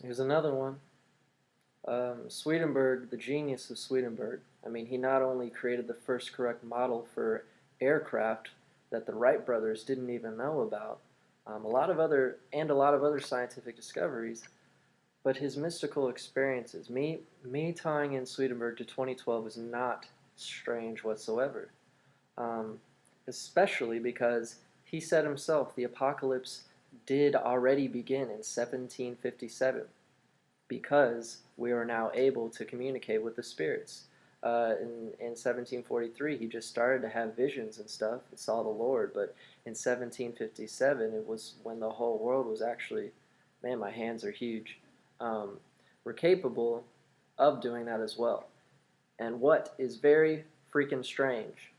Here's another one. Swedenborg, the genius of Swedenborg. I mean, he not only created the first correct model for aircraft that the Wright brothers didn't even know about, a lot of other scientific discoveries, but his mystical experiences. Me tying in Swedenborg to 2012 is not strange whatsoever, um, especially because he said himself the apocalypse did already begin in 1757 because we are now able to communicate with the spirits. In 1743, he just started to have visions and stuff and saw the Lord, but in 1757, it was when the whole world was actually, man, my hands are huge. Um, we're capable of doing that as well. And what is very freaking strange,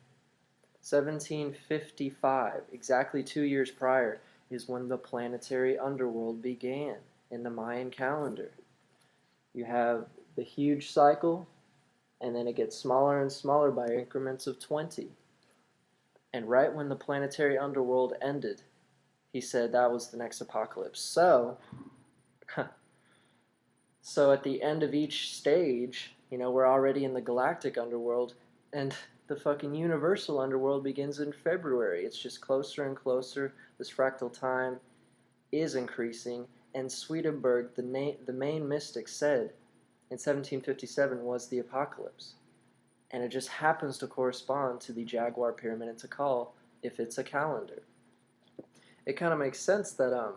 1755, exactly 2 years prior, is when the planetary underworld began in the Mayan calendar. You have the huge cycle, and then it gets smaller and smaller by increments of 20. And right when the planetary underworld ended, he said that was the next apocalypse. So at the end of each stage, we're already in the galactic underworld, and the fucking universal underworld begins in February. It's just closer and closer. This fractal time is increasing, and Swedenborg, the main mystic, said in 1757 was the apocalypse. And it just happens to correspond to the Jaguar Pyramid in Tikal if it's a calendar. It kind of makes sense that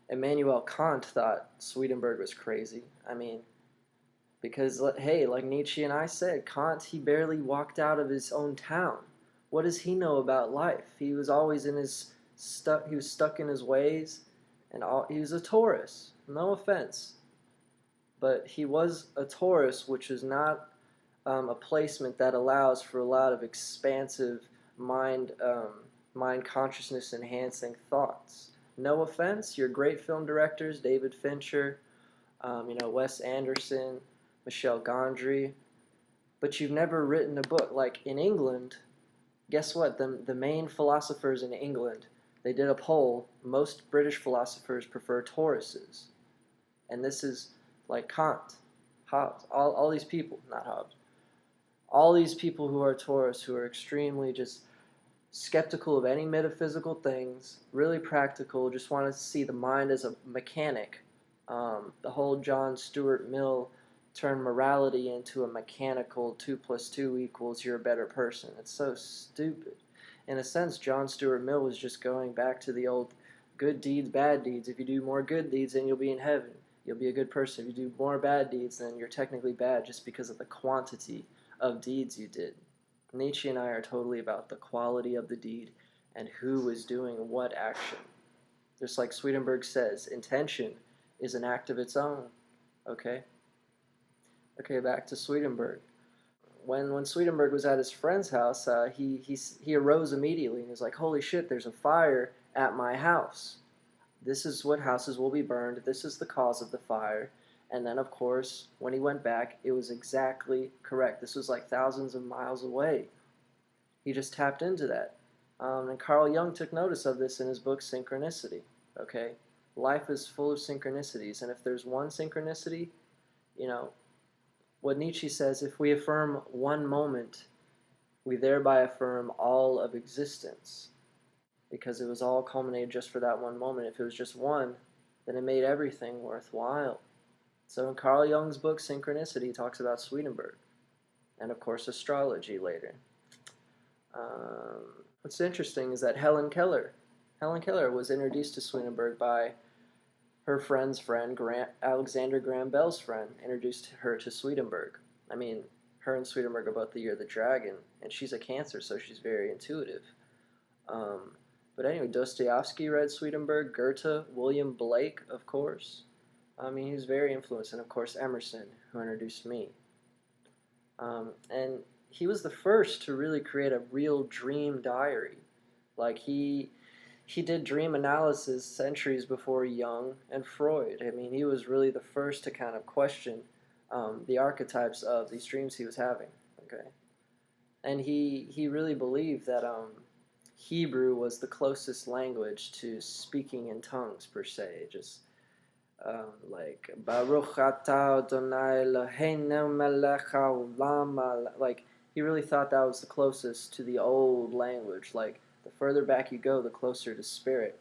Immanuel Kant thought Swedenborg was crazy. I mean, because, hey, like Nietzsche and I said, Kant, he barely walked out of his own town. What does he know about life? He was always he was stuck in his ways, and he was a Taurus. No offense. But he was a Taurus, which is not a placement that allows for a lot of expansive mind consciousness enhancing thoughts. No offense, you're great film directors, David Fincher, Wes Anderson, Michel Gondry, but you've never written a book. Like in England, guess what? The main philosophers in England, they did a poll. Most British philosophers prefer Tauruses, and this is like Kant, Hobbes, all these people, not Hobbes, all these people who are Taurus, who are extremely just skeptical of any metaphysical things, really practical, just want to see the mind as a mechanic. The whole John Stuart Mill turned morality into a mechanical 2 plus 2 equals you're a better person. It's so stupid. In a sense, John Stuart Mill was just going back to the old good deeds, bad deeds. If you do more good deeds, then you'll be in heaven. You'll be a good person. If you do more bad deeds, then you're technically bad just because of the quantity of deeds you did. Nietzsche and I are totally about the quality of the deed and who is doing what action. Just like Swedenborg says, intention is an act of its own. Okay? Okay, back to Swedenborg. When Swedenborg was at his friend's house, he arose immediately and was like, holy shit, there's a fire at my house. This is what houses will be burned. This is the cause of the fire. And then, of course, when he went back, it was exactly correct. This was like thousands of miles away. He just tapped into that. And Carl Jung took notice of this in his book, Synchronicity. Okay? Life is full of synchronicities. And if there's one synchronicity, what Nietzsche says, if we affirm one moment, we thereby affirm all of existence. Because it was all culminated just for that one moment. If it was just one, then it made everything worthwhile. So in Carl Jung's book, Synchronicity, he talks about Swedenborg. And of course, astrology later. What's interesting is that Helen Keller was introduced to Swedenborg by her friend's friend, Alexander Graham Bell's friend, introduced her to Swedenborg. I mean, her and Swedenborg are both the year of the dragon, and she's a Cancer, so she's very intuitive. But anyway, Dostoevsky read Swedenborg, Goethe, William Blake, of course. I mean, he was very influenced, and of course Emerson, who introduced me. And he was the first to really create a real dream diary. Like he did dream analysis centuries before Jung and Freud. I mean, he was really the first to kind of question the archetypes of these dreams he was having. Okay, and he really believed that Hebrew was the closest language to speaking in tongues per se. Just like Baruch atah Adonai Eloheinu melech haolam. Like he really thought that was the closest to the old language. Like the further back you go, the closer to spirit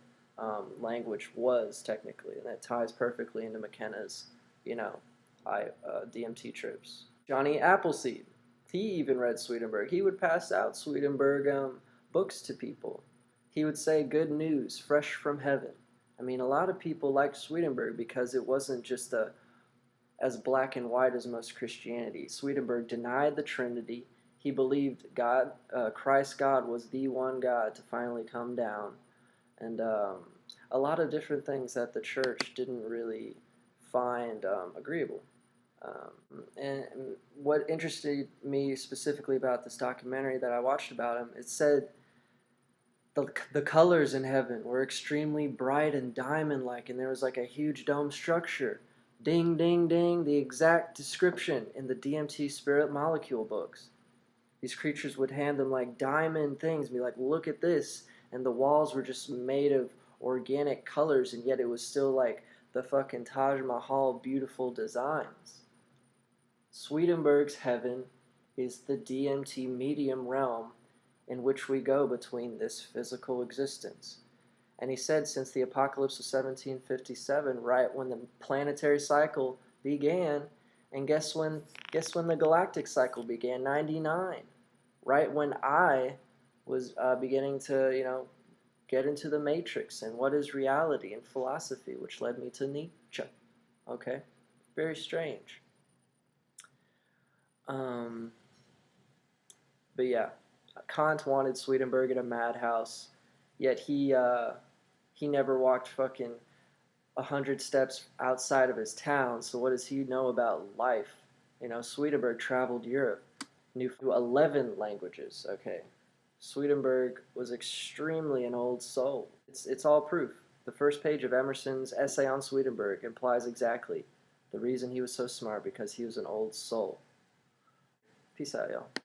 language was technically, and that ties perfectly into McKenna's, you know, DMT trips. Johnny Appleseed, he even read Swedenborg. He would pass out Swedenborg books to people. He would say, "Good news, fresh from heaven." I mean, a lot of people liked Swedenborg because it wasn't just as black and white as most Christianity. Swedenborg denied the Trinity. He believed God, Christ God, was the one God to finally come down, and a lot of different things that the church didn't really find agreeable. And what interested me specifically about this documentary that I watched about him, it said the colors in heaven were extremely bright and diamond-like, and there was like a huge dome structure. Ding, ding, ding, the exact description in the DMT spirit molecule books. These creatures would hand them like diamond things and be like, look at this. And the walls were just made of organic colors, and yet it was still like the fucking Taj Mahal beautiful designs. Swedenborg's heaven is the DMT medium realm in which we go between this physical existence. And he said since the apocalypse of 1757, right when the planetary cycle began, and guess when the galactic cycle began? 99. Right when I was beginning to, get into the matrix and what is reality and philosophy, which led me to Nietzsche. Okay? Very strange. But yeah, Kant wanted Swedenborg in a madhouse, yet he never walked fucking 100 steps outside of his town. So what does he know about life? Swedenborg traveled Europe, knew 11 languages. Okay, Swedenborg was extremely an old soul. It's all proof. The first page of Emerson's essay on Swedenborg implies exactly the reason he was so smart, because he was an old soul. Peace out, y'all.